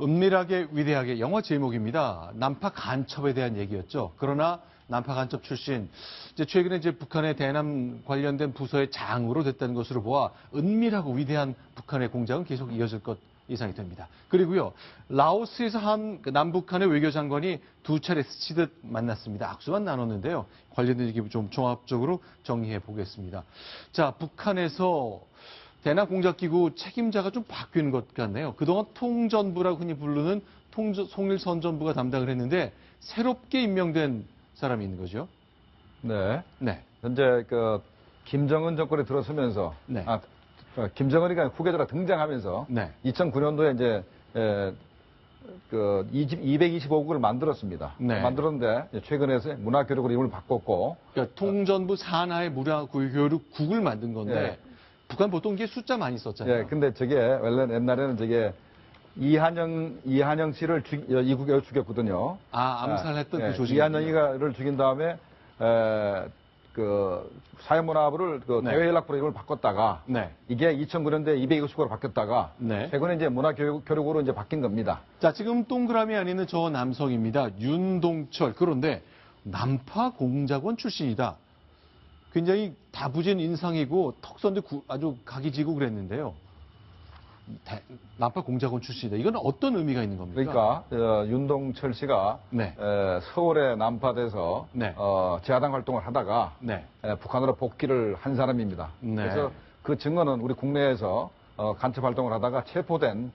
은밀하게 위대하게 영화 제목입니다. 난파 간첩에 대한 얘기였죠. 그러나 난파 간첩 출신, 최근에 북한의 대남 관련된 부서의 장으로 됐다는 것으로 보아 은밀하고 위대한 북한의 공작은 계속 이어질 것 예상이 됩니다. 그리고요, 라오스에서 한 남북한의 외교장관이 두 차례 스치듯 만났습니다. 악수만 나눴는데요. 관련된 얘기 좀 종합적으로 정리해 보겠습니다. 자, 북한에서 대남 공작기구 책임자가 좀 바뀌는 것 같네요. 그동안 통전부라고 흔히 부르는 송일선전부가 담당을 했는데 새롭게 임명된 사람이 있는 거죠. 네. 네. 현재 김정은 정권에 들어서면서 네. 김정은이 후계자로 등장하면서 네. 2009년도에 이제 225국을 만들었습니다. 네. 만들었는데 최근에 문화교육으로 이름을 바꿨고, 그러니까 통전부 산하의 문화교육국을 만든 건데 네. 북한 보통 이게 숫자 많이 썼잖아요. 예, 근데 저게 원래 옛날에는 이한영 씨를 이국에서 죽였거든요. 암살했던 그 조직. 이한영이를 죽인 다음에 사회문화부를 네. 대외연락부로 이름을 바꿨다가 네. 이게 2009년도에 229구로 바뀌었다가 네. 최근에 이제 문화교육으로 이제 바뀐 겁니다. 자, 지금 동그라미 안에 있는 저 남성입니다. 윤동철. 그런데 난파 공작원 출신이다. 굉장히 다부진 인상이고 턱선도 아주 각이 지고 그랬는데요. 난파 공작원 출신이다. 이건 어떤 의미가 있는 겁니까? 그러니까 윤동철 씨가 네. 서울에 난파돼서 네. 재하당 활동을 하다가 네. 북한으로 복귀를 한 사람입니다. 네. 그래서 그 증언은 우리 국내에서 간첩 활동을 하다가 체포된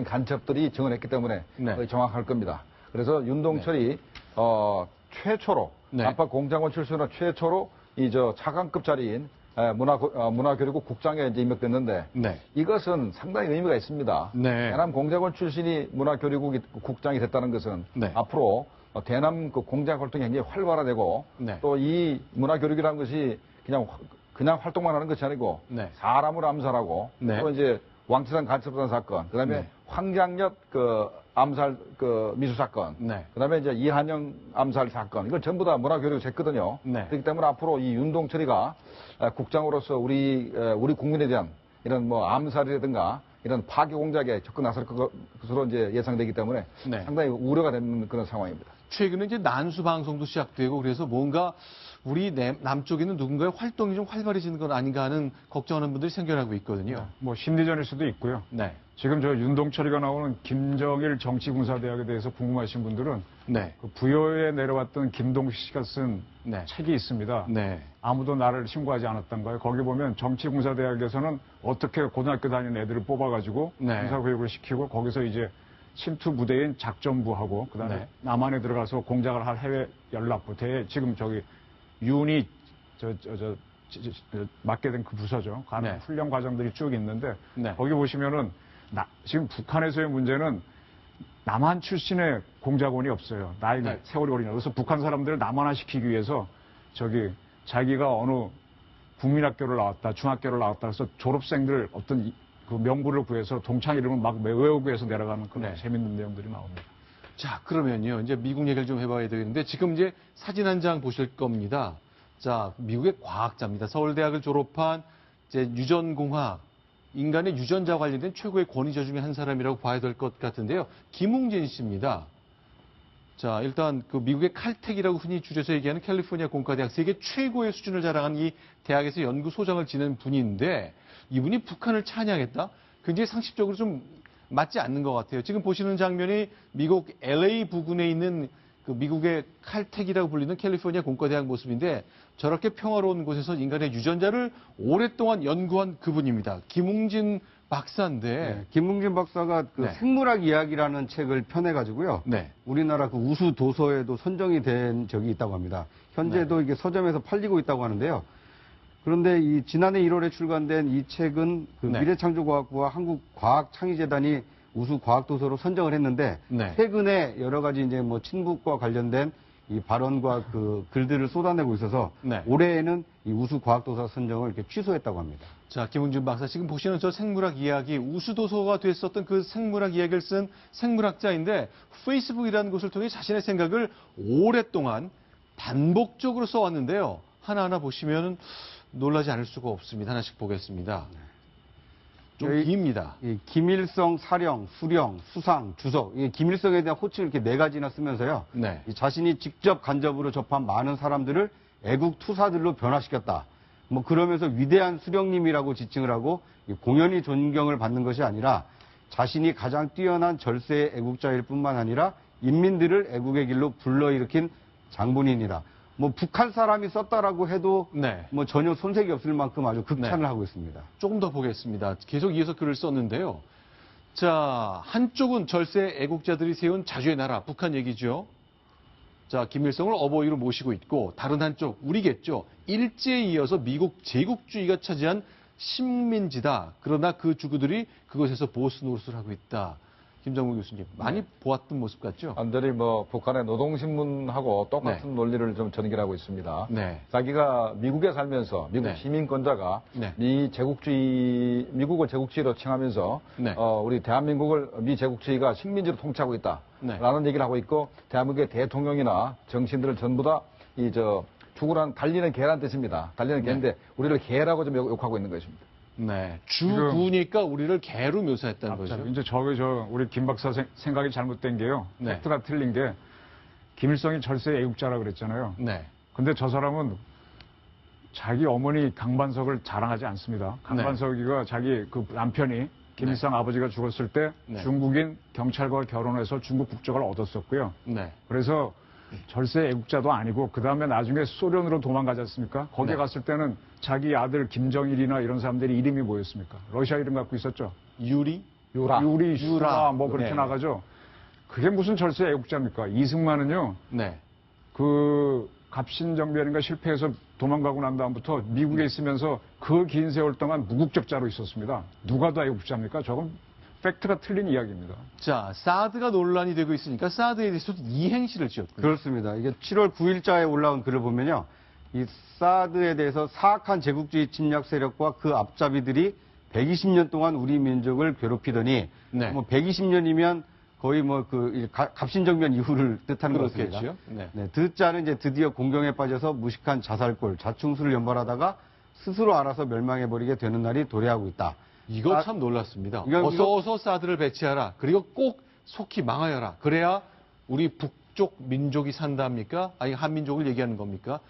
간첩들이 증언했기 때문에 거의 정확할 겁니다. 그래서 윤동철이 최초로 난파 공작원 출신으로 최초로 차관급 자리인 문화교육국 국장에 이제 임명됐는데 이것은 상당히 의미가 있습니다. 대남 공작원 출신이 문화교육국 국장이 됐다는 것은 앞으로 대남 공작 활동이 굉장히 활발화되고 또 이 문화교육이라는 것이 그냥 활동만 하는 것이 아니고 사람을 암살하고 또 이제 왕치산 간첩단 사건, 그다음에 황장엽 암살 미수 사건, 그다음에 이제 이한영 암살 사건, 이건 전부 다 문화교육을 했거든요. 그렇기 때문에 앞으로 이 윤동철이가 국장으로서 우리 국민에 대한 이런 암살이라든가 이런 파괴 공작에 적극 나설 것으로 이제 예상되기 때문에 상당히 우려가 되는 그런 상황입니다. 최근에 이제 난수 방송도 시작되고 그래서 뭔가 우리 남쪽에 있는 누군가의 활동이 좀 활발해지는 건 아닌가 하는 걱정하는 분들이 생겨나고 있거든요. 심리전일 수도 있고요. 지금 저 윤동철이가 나오는 김정일 정치군사대학에 대해서 궁금하신 분들은 그 부여에 내려왔던 김동식 씨가 쓴 책이 있습니다. 아무도 나를 신고하지 않았던 거예요. 거기 보면 정치군사대학에서는 어떻게 고등학교 다니는 애들을 뽑아가지고 군사교육을 시키고 거기서 이제 침투 부대인 작전부하고 그다음에 남한에 들어가서 공작을 할 해외 연락부 지금 윤이 맡게 된 그 부서죠. 훈련 과정들이 쭉 있는데 거기 보시면은 지금 북한에서의 문제는 남한 출신의 공작원이 없어요. 세월이 오리냐. 그래서 북한 사람들을 남한화시키기 위해서 자기가 어느 국민학교를 나왔다, 중학교를 나왔다 해서 졸업생들 어떤 그 명부를 구해서 동창 이름을 막 외우고 해서 내려가는 그런 재밌는 내용들이 나옵니다. 자, 그러면요. 이제 미국 얘기를 좀 해봐야 되겠는데 지금 이제 사진 한 장 보실 겁니다. 자, 미국의 과학자입니다. 서울대학을 졸업한 유전공학, 인간의 유전자 관련된 최고의 권위자 중에 한 사람이라고 봐야 될 것 같은데요. 김웅진 씨입니다. 자, 일단 미국의 칼텍이라고 흔히 줄여서 얘기하는 캘리포니아 공과대학 세계 최고의 수준을 자랑한 이 대학에서 연구소장을 지낸 분인데 이분이 북한을 찬양했다? 굉장히 상식적으로 좀 맞지 않는 것 같아요. 지금 보시는 장면이 미국 LA 부근에 있는 미국의 칼텍이라고 불리는 캘리포니아 공과대학 모습인데 저렇게 평화로운 곳에서 인간의 유전자를 오랫동안 연구한 그분입니다. 김웅진 박사인데. 김웅진 박사가 생물학 이야기라는 책을 펴내가지고요. 우리나라 우수 도서에도 선정이 된 적이 있다고 합니다. 현재도 이게 서점에서 팔리고 있다고 하는데요. 그런데 지난해 1월에 출간된 이 책은 미래창조과학부와 한국과학창의재단이 우수 과학도서로 선정을 했는데 최근에 여러 가지 이제 친북과 관련된 이 발언과 글들을 쏟아내고 있어서 올해에는 이 우수 과학도서 선정을 이렇게 취소했다고 합니다. 자, 김웅진 박사 지금 보시는 저 생물학 이야기 우수 도서가 됐었던 그 생물학 이야기를 쓴 생물학자인데 페이스북이라는 곳을 통해 자신의 생각을 오랫동안 반복적으로 써왔는데요. 하나하나 보시면 놀라지 않을 수가 없습니다. 하나씩 보겠습니다. 좀 깁니다. 김일성 사령, 수령, 수상, 주석. 김일성에 대한 호칭을 이렇게 4가지나 쓰면서요. 네. 자신이 직접 간접으로 접한 많은 사람들을 애국 투사들로 변화시켰다. 뭐 그러면서 위대한 수령님이라고 지칭을 하고 공연히 존경을 받는 것이 아니라 자신이 가장 뛰어난 절세의 애국자일 뿐만 아니라 인민들을 애국의 길로 불러일으킨 장본인이다. 뭐 북한 사람이 썼다라고 해도 네. 뭐 전혀 손색이 없을 만큼 아주 극찬을 하고 있습니다. 조금 더 보겠습니다. 계속 이어서 글을 썼는데요. 자, 한쪽은 절세 애국자들이 세운 자주의 나라 북한 얘기죠. 자, 김일성을 어버이로 모시고 있고 다른 한쪽 우리겠죠. 일제에 이어서 미국 제국주의가 차지한 식민지다. 그러나 그 주구들이 그것에서 보스 노릇을 하고 있다. 김정국 교수님, 많이 보았던 모습 같죠? 완전히 뭐 북한의 노동신문하고 똑같은 논리를 좀 전개하고 있습니다. 자기가 미국에 살면서 미국 시민권자가 미국을 제국주의로 칭하면서 우리 대한민국을 미 제국주의가 식민지로 통치하고 있다라는 얘기를 하고 있고 대한민국의 대통령이나 정치인들을 전부 다 죽으란 달리는 개란 뜻입니다. 달리는 개인데 우리를 개라고 좀 욕하고 있는 것입니다. 네. 주구니까 우리를 개로 묘사했다는 거죠. 이제 우리 김 박사 생각이 잘못된 게요. 팩트가 틀린 게 김일성이 절세 애국자라 그랬잖아요. 근데 저 사람은 자기 어머니 강반석을 자랑하지 않습니다. 강반석이가 자기 그 남편이 김일성 아버지가 죽었을 때 중국인 경찰과 결혼해서 중국 국적을 얻었었고요. 그래서 절세 애국자도 아니고 그 다음에 나중에 소련으로 도망가지 않습니까? 거기에 갔을 때는 자기 아들 김정일이나 이런 사람들이 이름이 뭐였습니까? 러시아 이름 갖고 있었죠. 유리, 슈라 뭐 그렇게 나가죠. 그게 무슨 절세 애국자입니까? 이승만은요. 그 갑신정변인가 실패해서 도망가고 난 다음부터 미국에 있으면서 그 긴 세월 동안 무국적자로 있었습니다. 누가 더 애국자입니까? 저건 팩트가 틀린 이야기입니다. 자, 사드가 논란이 되고 있으니까 사드에 대해서 이행시를 지었군요. 그렇습니다. 이게 7월 9일자에 올라온 글을 보면요. 이 사드에 대해서 사악한 제국주의 침략 세력과 그 앞잡이들이 120년 동안 우리 민족을 괴롭히더니 뭐 120년이면 거의 뭐 그 갑신정변 이후를 뜻하는 것 같습니다. 드자는 이제 드디어 공경에 빠져서 무식한 자살골, 자충수를 연발하다가 스스로 알아서 멸망해버리게 되는 날이 도래하고 있다. 이거 참 놀랐습니다. 어서 사드를 배치하라. 그리고 꼭 속히 망하여라. 그래야 우리 북쪽 민족이 산답니까? 아니 한민족을 얘기하는 겁니까?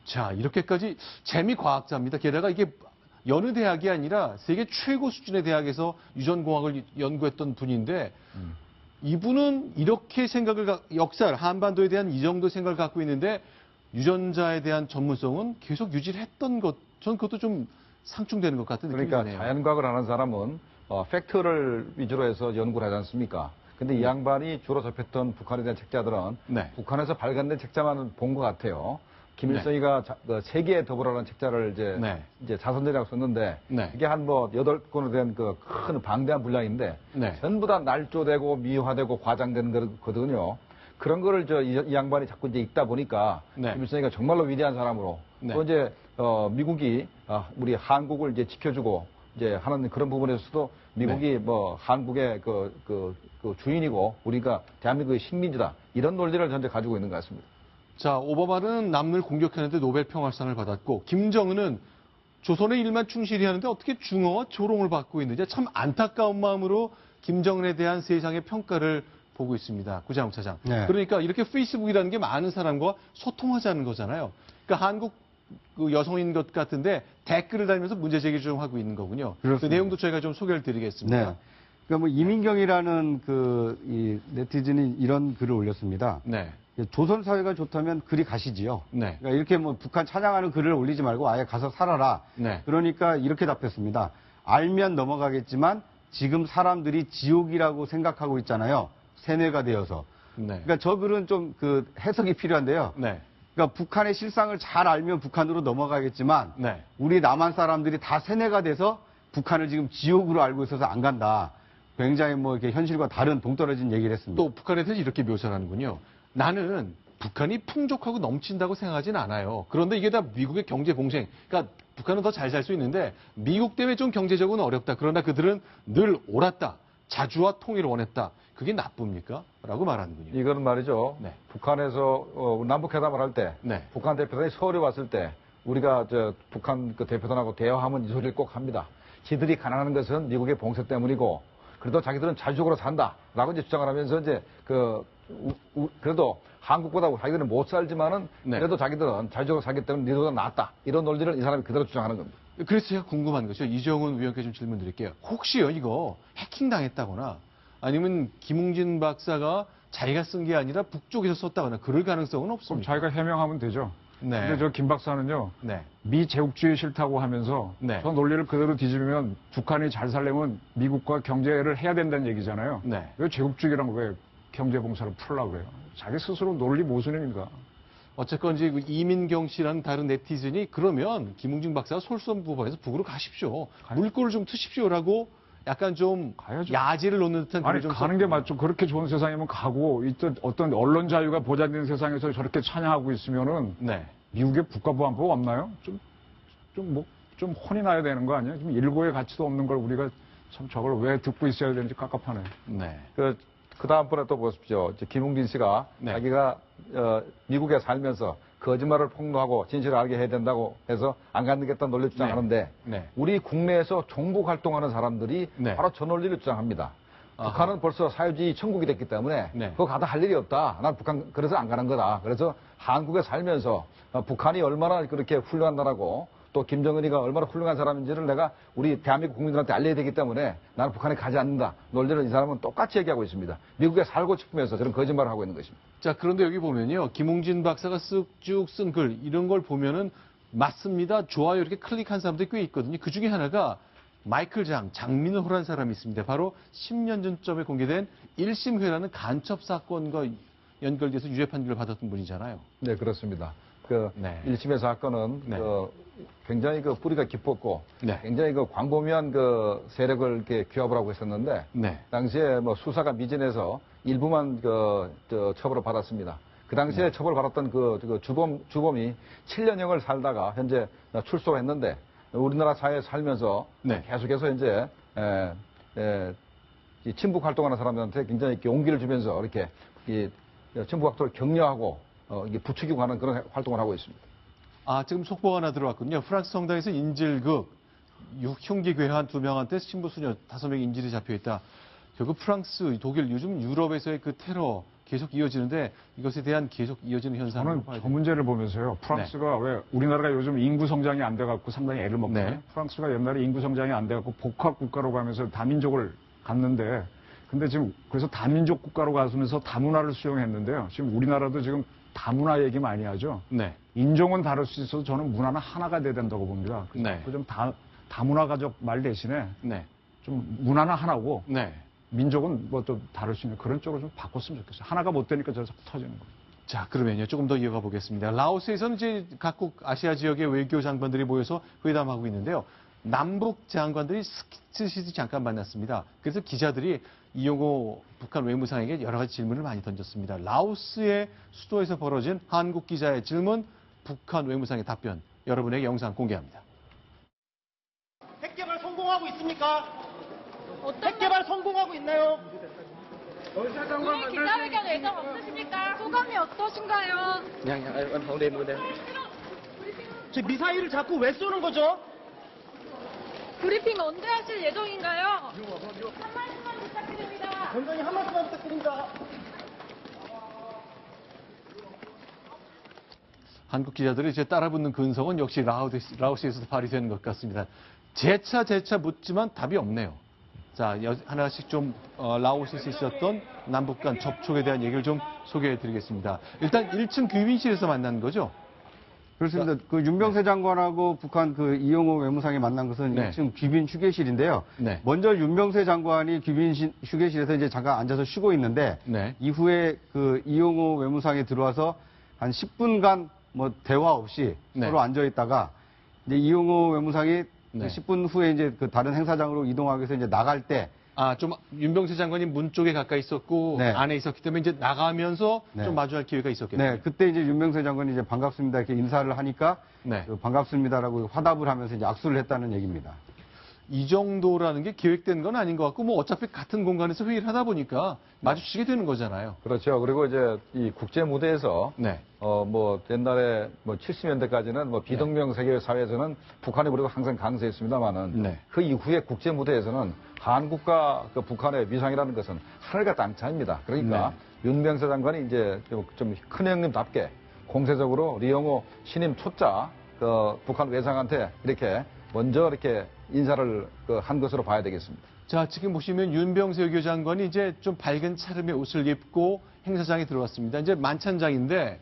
자, 이렇게까지 재미과학자입니다. 게다가 이게 여느 대학이 아니라 세계 최고 수준의 대학에서 유전공학을 연구했던 분인데 이분은 이렇게 역사를 한반도에 대한 이 정도 생각을 갖고 있는데 유전자에 대한 전문성은 계속 유지를 했던 것, 전 그것도 좀 상충되는 것 같은 느낌이 드네요. 그러니까 자연과학을 하는 사람은 팩트를 위주로 해서 연구를 하지 않습니까? 근데 이 양반이 주로 접했던 북한에 대한 책자들은 북한에서 발간된 책자만 본 것 같아요. 김일성이가 세계에 더불어라는 책자를 이제 자선전이라고 썼는데 이게 한 뭐 8권에 대한 그 큰 방대한 분량인데 전부 다 날조되고 미화되고 과장된 거거든요. 그런 거를 이 양반이 자꾸 이제 읽다 보니까 김일성이가 정말로 위대한 사람으로 또 이제 미국이 우리 한국을 이제 지켜주고 이제 하는 그런 부분에서도 미국이 뭐 한국의 그 주인이고 우리가 대한민국의 식민지다 이런 논리를 현재 가지고 있는 것 같습니다. 자, 오바마는 남을 공격하는데 노벨 평화상을 받았고 김정은은 조선의 일만 충실히 하는데 어떻게 중어와 조롱을 받고 있는지 참 안타까운 마음으로 김정은에 대한 세상의 평가를 보고 있습니다. 구자영 차장. 그러니까 이렇게 페이스북이라는 게 많은 사람과 소통하자는 거잖아요. 그러니까 한국 그 여성인 것 같은데 댓글을 달면서 문제 제기를 좀 하고 있는 거군요. 그 내용도 저희가 좀 소개를 드리겠습니다. 그러니까 뭐 이민경이라는 이 네티즌이 이런 글을 올렸습니다. 조선 사회가 좋다면 그리 가시지요. 그러니까 이렇게 뭐 북한 찬양하는 글을 올리지 말고 아예 가서 살아라. 그러니까 이렇게 답했습니다. 알면 넘어가겠지만 지금 사람들이 지옥이라고 생각하고 있잖아요. 세뇌가 되어서. 그러니까 저 글은 좀 그 해석이 필요한데요. 그러니까 북한의 실상을 잘 알면 북한으로 넘어가겠지만 우리 남한 사람들이 다 세뇌가 돼서 북한을 지금 지옥으로 알고 있어서 안 간다. 굉장히 뭐 이렇게 현실과 다른 동떨어진 얘기를 했습니다. 또 북한에 대해서 이렇게 묘사를 하는군요. 나는 북한이 풍족하고 넘친다고 생각하진 않아요. 그런데 이게 다 미국의 경제 봉쇄. 그러니까 북한은 더 잘 살 수 있는데 미국 때문에 좀 경제적으로는 어렵다. 그러나 그들은 늘 옳았다. 자주와 통일을 원했다. 그게 나쁩니까? 라고 말하는군요. 이거는 말이죠. 북한에서 남북회담을 할 때 북한 대표단이 서울에 왔을 때 우리가 북한 그 대표단하고 대화하면 이 소리를 꼭 합니다. 지들이 가난한 것은 미국의 봉쇄 때문이고 그래도 자기들은 자주적으로 산다라고 이제 주장을 하면서 이제 그래도 한국보다 자기들은 못 살지만은 그래도 자기들은 자주적으로 살기 때문에 니들보다 낫다 이런 논리를 이 사람이 그대로 주장하는 겁니다. 그래서 제가 궁금한 것이요. 이정훈 위원께 좀 질문 드릴게요. 혹시요 이거 해킹 당했다거나 아니면 김웅진 박사가 자기가 쓴 게 아니라 북쪽에서 썼다거나 그럴 가능성은 없습니다. 그럼 자기가 해명하면 되죠. 네. 근데 저 김 박사는요. 네. 미 제국주의 싫다고 하면서 네. 저 논리를 그대로 뒤집으면 북한이 잘 살려면 미국과 경제를 해야 된다는 얘기잖아요. 네. 왜 제국주의랑 왜 경제봉사를 풀려고 그래요? 자기 스스로 논리 모순입니다. 어쨌건 이제 이민경 씨라는 다른 네티즌이 그러면 김웅진 박사가 솔선부범해서 북으로 가십시오. 물꼬를 좀 트십시오라고 약간 좀 가야죠. 야지를 놓는 듯한 아니 좀 가는 게 맞죠. 그렇게 좋은 세상이면 가고 어떤 언론 자유가 보장된 세상에서 저렇게 찬양하고 있으면은 네. 미국의 국가보안법 없나요? 좀 혼이 나야 되는 거 아니에요? 지금 일고의 가치도 없는 걸 우리가 참 저걸 왜 듣고 있어야 되는지 깝깝하네. 네. 그 다음번에 또 보십시오. 김웅진 씨가 네. 자기가 미국에 살면서 거짓말을 폭로하고 진실을 알게 해야 된다고 해서 안 갖는겠다는 논리를 주장하는데 네. 우리 국내에서 종북 활동하는 사람들이 네. 바로 저 논리를 주장합니다. 아하. 북한은 벌써 사회주의 천국이 됐기 때문에 네. 그거 가다 할 일이 없다. 난 북한 그래서 안 가는 거다. 그래서 한국에 살면서 북한이 얼마나 그렇게 훌륭한 나라고 또 김정은이가 얼마나 훌륭한 사람인지를 내가 우리 대한민국 국민들한테 알려야 되기 때문에 나는 북한에 가지 않는다. 논리를 이 사람은 똑같이 얘기하고 있습니다. 미국에 살고 싶으면서 저런 거짓말을 하고 있는 것입니다. 자, 그런데 여기 보면요. 김웅진 박사가 쭉 쓴 글, 이런 걸 보면은 맞습니다. 좋아요. 이렇게 클릭한 사람들이 꽤 있거든요. 그 중에 하나가 마이클 장민호라는 사람이 있습니다. 바로 10년 전쯤에 공개된 1심회라는 간첩 사건과 연결돼서 유죄 판결을 받았던 분이잖아요. 네, 그렇습니다. 네. 1심의 사건은 네. 굉장히 뿌리가 깊었고 네. 굉장히 광범위한 세력을 이렇게 규합을 하고 있었는데 네. 당시에 수사가 미진해서 일부만 처벌을 받았습니다. 그 당시에 처벌받았던 주범이 7년형을 살다가 현재 출소를 했는데 우리나라 사회에 살면서 계속해서 이제 이 친북 활동하는 사람들한테 굉장히 이렇게 용기를 주면서 이렇게 이 친북 활동을 격려하고 부추기고 하는 그런 활동을 하고 있습니다. 아, 지금 속보가 하나 들어왔군요. 프랑스 성당에서 인질극, 흉기 괴한 2명한테 신부 수녀 5명이 인질이 잡혀있다. 결국 프랑스, 독일, 요즘 유럽에서의 그 테러 계속 이어지는데 이것에 대한 계속 이어지는 현상으로 저는 저 문제를 보면서요. 프랑스가 왜 우리나라가 요즘 인구 성장이 안 돼갖고 상당히 애를 먹거든요. 네. 프랑스가 옛날에 인구 성장이 안 돼갖고 복합 국가로 가면서 다민족을 갔는데 근데 지금 그래서 다민족 국가로 가면서 다문화를 수용했는데요. 지금 우리나라도 지금 다문화 얘기 많이 하죠. 네. 인종은 다를 수 있어도 저는 문화는 하나가 돼야 된다고 봅니다. 그래서 네. 좀 다문화 가족 말 대신에 네. 좀 문화는 하나고 네. 민족은 뭐 좀 다를 수 있는 그런 쪽으로 좀 바꿨으면 좋겠어요. 하나가 못 되니까 저래서 터지는 거예요. 자, 그러면요. 조금 더 이어가 보겠습니다. 라오스에서는 이제 각국 아시아 지역의 외교 장관들이 모여서 회담하고 있는데요. 남북 장관들이 스키트시도 잠깐 만났습니다. 그래서 기자들이 이용호 북한 외무상에게 여러 가지 질문을 많이 던졌습니다. 라오스의 수도에서 벌어진 한국 기자의 질문, 북한 외무상의 답변, 여러분에게 영상 공개합니다. 핵개발 성공하고 있습니까? 핵개발 성공하고 있나요? 오늘 기자회견 예정 없으십니까? 소감이 어떠신가요? 저 미사일을 자꾸 왜 쏘는 거죠? 브리핑 언제 하실 예정인가요? 한 말씀만 부탁드립니다. 원장님 한 말씀만 부탁드립니다. 한국 기자들이 이제 따라붙는 근성은 역시 라오스에서도 발휘되는 것 같습니다. 재차 묻지만 답이 없네요. 자, 하나씩 좀 라오스에서 있었던 남북 간 접촉에 대한 얘기를 좀 소개해 드리겠습니다. 일단 1층 귀빈실에서 만난 거죠? 그렇습니다. 그 윤병세 장관하고 북한 그 이용호 외무상이 만난 것은 네. 1층 귀빈 휴게실인데요. 네. 먼저 윤병세 장관이 귀빈 휴게실에서 이제 잠깐 앉아서 쉬고 있는데 네. 이후에 그 이용호 외무상이 들어와서 한 10분간 뭐 대화 없이 네. 서로 앉아 있다가 이제 이용호 외무상이 네. 10분 후에 이제 그 다른 행사장으로 이동하기 위해서 이제 나갈 때 좀 윤병세 장관이 문 쪽에 가까이 있었고 네. 안에 있었기 때문에 이제 나가면서 네. 좀 마주할 기회가 있었겠네요. 네, 그때 이제 윤병세 장관이 이제 반갑습니다 이렇게 인사를 하니까 네. 반갑습니다라고 화답을 하면서 이제 악수를 했다는 얘기입니다. 이 정도라는 게 계획된 건 아닌 것 같고 뭐 어차피 같은 공간에서 회의를 하다 보니까 마주치게 되는 거잖아요. 그렇죠. 그리고 이제 이 국제 무대에서 네. 뭐 옛날에 뭐 70년대까지는 뭐 비동명 세계 사회에서는 북한이 그래도 항상 강세했습니다만은 네. 그 이후에 국제 무대에서는 한국과 그 북한의 위상이라는 것은 하늘과 땅 차이입니다. 그러니까 윤병세 장관이 이제 좀 큰 형님답게 공세적으로 리영호 신임 초짜 그 북한 외상한테 이렇게 먼저 이렇게 인사를 한 것으로 봐야 되겠습니다. 자, 지금 보시면 윤병세 외교장관이 이제 좀 밝은 차림의 옷을 입고 행사장에 들어왔습니다. 이제 만찬장인데,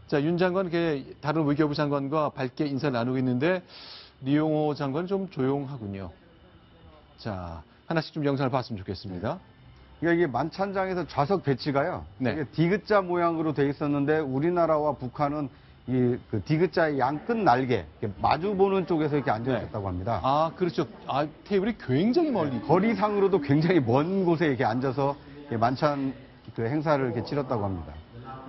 자, 윤 장관, 다른 외교부 장관과 밝게 인사를 나누고 있는데, 리용호 장관은 좀 조용하군요. 자, 하나씩 좀 영상을 봤으면 좋겠습니다. 그러니까 이게 만찬장에서 좌석 배치가요. 네. 이게 디귿자 모양으로 돼 있었는데 우리나라와 북한은 그 디귿자의 양끝 날개 마주 보는 쪽에서 이렇게 앉아 있었다고 합니다. 아, 그렇죠. 아, 테이블이 굉장히 멀리. 거리상으로도 굉장히 먼 곳에 이렇게 앉아서 만찬 그 행사를 이렇게 치렀다고 합니다.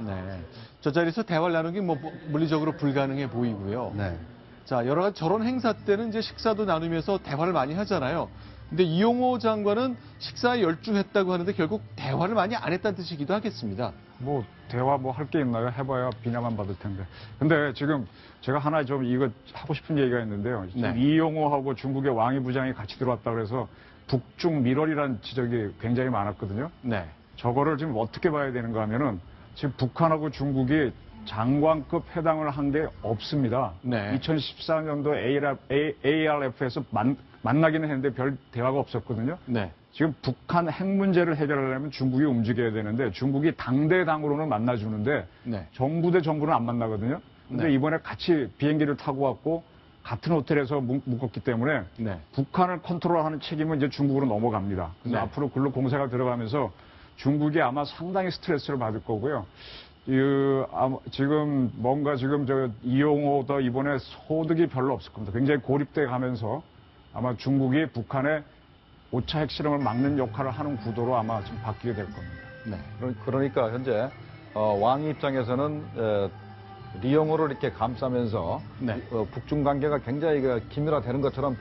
네. 저 자리에서 대화를 나누기 뭐 물리적으로 불가능해 보이고요. 네. 자, 여러 가지 저런 행사 때는 이제 식사도 나누면서 대화를 많이 하잖아요. 근데 이용호 장관은 식사에 열중했다고 하는데 결국 대화를 많이 안 했다는 뜻이기도 하겠습니다. 뭐 대화 뭐 할 게 있나요? 해봐야 비난만 받을 텐데. 근데 지금 제가 하나 좀 이거 하고 싶은 얘기가 있는데요. 지금 이용호하고 중국의 왕이 부장이 같이 들어왔다 그래서 북중 밀월이라는 지적이 굉장히 많았거든요. 네. 저거를 지금 어떻게 봐야 되는가 하면은 지금 북한하고 중국이 장관급 회담을 한 게 없습니다. 네. 2014년도 ARF에서 만나기는 했는데 별 대화가 없었거든요. 네. 지금 북한 핵 문제를 해결하려면 중국이 움직여야 되는데 중국이 당대당으로는 만나주는데 정부 대 정부는 안 만나거든요. 근데 이번에 같이 비행기를 타고 왔고 같은 호텔에서 묵었기 때문에 북한을 컨트롤하는 책임은 이제 중국으로 넘어갑니다. 그래서 앞으로 글로 공세가 들어가면서 중국이 아마 상당히 스트레스를 받을 거고요. 지금 뭔가 지금 이용호도 이번에 소득이 별로 없을 겁니다. 굉장히 고립돼 가면서 아마 중국이 북한의 5차 핵실험을 막는 역할을 하는 구도로 아마 좀 바뀌게 될 겁니다. 네. 그러니까 현재 왕 입장에서는 리용호를 이렇게 감싸면서 북중 관계가 굉장히 긴밀화되는 것처럼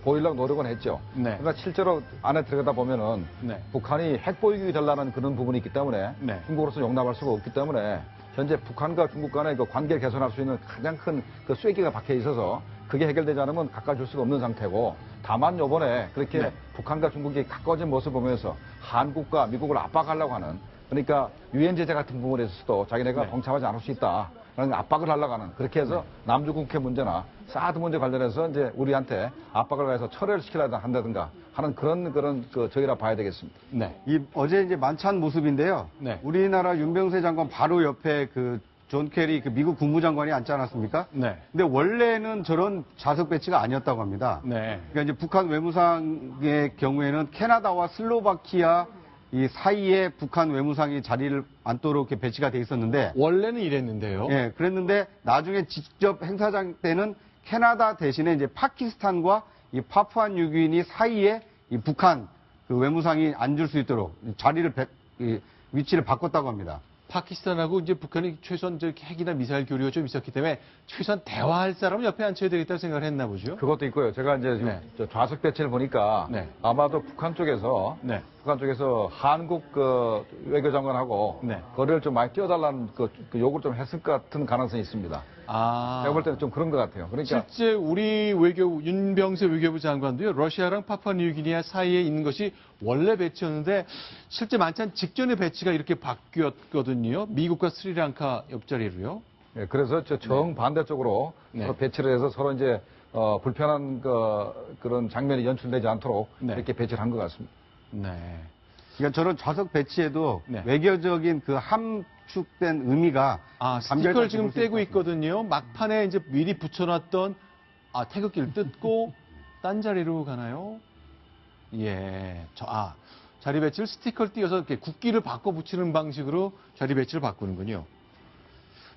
보이려고 노력은 했죠. 그러나 실제로 안에 들어가다 보면은 북한이 핵 보유국이 되려는 그런 부분이 있기 때문에 중국으로서 용납할 수가 없기 때문에 현재 북한과 중국 간의 그 관계를 개선할 수 있는 가장 큰 그 쐐기가 박혀 있어서 그게 해결되지 않으면 가까워질 수가 없는 상태고 다만 요번에 그렇게 북한과 중국이 가까워진 모습을 보면서 한국과 미국을 압박하려고 하는 그러니까 유엔 제재 같은 부분에 있어서도 자기네가 동참하지 않을 수 있다. 라는 압박을 하려고 하는 그렇게 해서 남중 국해 문제나 사드 문제 관련해서 이제 우리한테 압박을 가해서 철회를 시키려 한다든가 하는 그런 저희라 봐야 되겠습니다. 어제 이제 만찬 모습인데요. 우리나라 윤병세 장관 바로 옆에 존 케리 미국 국무장관이 앉지 않았습니까? 근데 원래는 저런 좌석 배치가 아니었다고 합니다. 그러니까 이제 북한 외무상의 경우에는 캐나다와 슬로바키아 이 사이에 북한 외무상이 자리를 앉도록 이렇게 배치가 돼 있었는데 원래는 이랬는데요. 예, 그랬는데 나중에 직접 행사장 때는 캐나다 대신에 이제 파키스탄과 이 파푸아뉴기니 사이에 이 북한 외무상이 앉을 수 있도록 자리를 위치를 바꿨다고 합니다. 파키스탄하고 이제 북한이 최소한 핵이나 미사일 교류가 좀 있었기 때문에 최소한 대화할 사람을 옆에 앉혀야 되겠다고 생각을 했나 보죠. 그것도 있고요. 제가 이제 좌석 배치를 보니까 아마도 북한 쪽에서 한국 외교장관하고 거리를 좀 많이 띄워달라는 요구를 좀 했을 것 같은 가능성이 있습니다. 제가 볼 때는 좀 그런 것 같아요. 그러니까 실제 우리 윤병세 외교부 장관도요. 러시아랑 파푸아뉴기니아 사이에 있는 것이 원래 배치였는데 실제 만찬 직전에 배치가 이렇게 바뀌었거든요. 미국과 스리랑카 옆자리로요. 네, 그래서 정반대쪽으로 배치를 해서 서로 이제 불편한 그런 장면이 연출되지 않도록 이렇게 배치를 한 것 같습니다. 그러니까 저런 좌석 배치에도 외교적인 함축된 의미가 스티커를 지금 떼고 있거든요. 막판에 이제 미리 붙여놨던 태극기를 뜯고 딴 자리로 가나요? 예, 자리 배치를 스티커를 띄어서 이렇게 국기를 바꿔 붙이는 방식으로 자리 배치를 바꾸는군요.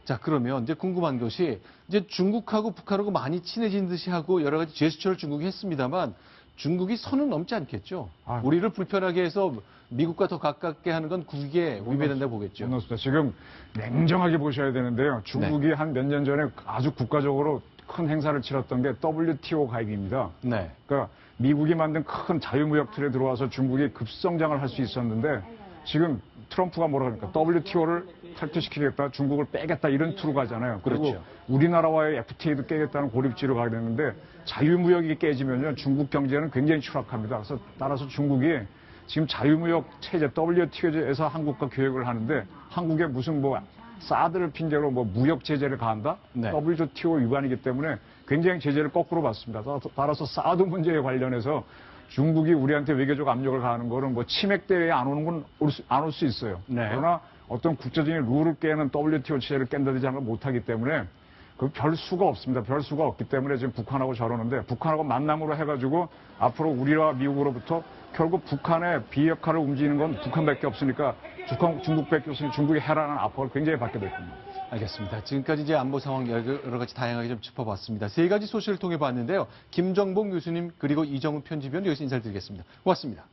자, 그러면 이제 궁금한 것이 이제 중국하고 북한하고 많이 친해진 듯이 하고 여러 가지 제스처를 중국이 했습니다만 중국이 선은 넘지 않겠죠. 우리를 불편하게 해서 미국과 더 가깝게 하는 건 국익에 위배된다고 보겠죠. 그렇습니다. 지금 냉정하게 보셔야 되는데요. 중국이 한 몇 년 전에 아주 국가적으로 큰 행사를 치렀던 게 WTO 가입입니다. 그러니까 미국이 만든 큰 자유무역 틀에 들어와서 중국이 급성장을 할 수 있었는데 지금 트럼프가 뭐라 그러니까 WTO를 탈퇴시키겠다, 중국을 빼겠다 이런 투로 가잖아요. 그리고 그렇죠. 우리나라와의 FTA도 깨겠다는 고립지로 가게 되는데 자유무역이 깨지면요 중국 경제는 굉장히 추락합니다. 그래서 따라서 중국이 지금 자유무역 체제 WTO에서 한국과 교역을 하는데 한국에 무슨 뭐 사드를 핑계로 뭐 무역 제재를 가한다? 네. WTO 위반이기 때문에 굉장히 제재를 거꾸로 받습니다. 따라서 사드 문제에 관련해서 중국이 우리한테 외교적 압력을 가하는 거는 뭐 치맥 대회에 안 오는 건 안 올 수 있어요. 네. 그러나 어떤 국제적인 룰을 깨는 WTO 체제를 깬다든지 하는 걸 못하기 때문에 그 별 수가 없습니다. 별 수가 없기 때문에 지금 북한하고 저러는데 북한하고 만남으로 해가지고 앞으로 우리와 미국으로부터 결국 북한의 비핵화를 움직이는 건 북한밖에 없으니까 중국밖에 없으니 중국이 해라는 압박을 굉장히 받게 될 겁니다. 알겠습니다. 지금까지 이제 안보 상황 여러 가지 다양하게 좀 짚어봤습니다. 세 가지 소식을 통해 봤는데요. 김정복 교수님 그리고 이정훈 편집위원 여기서 인사를 드리겠습니다. 고맙습니다.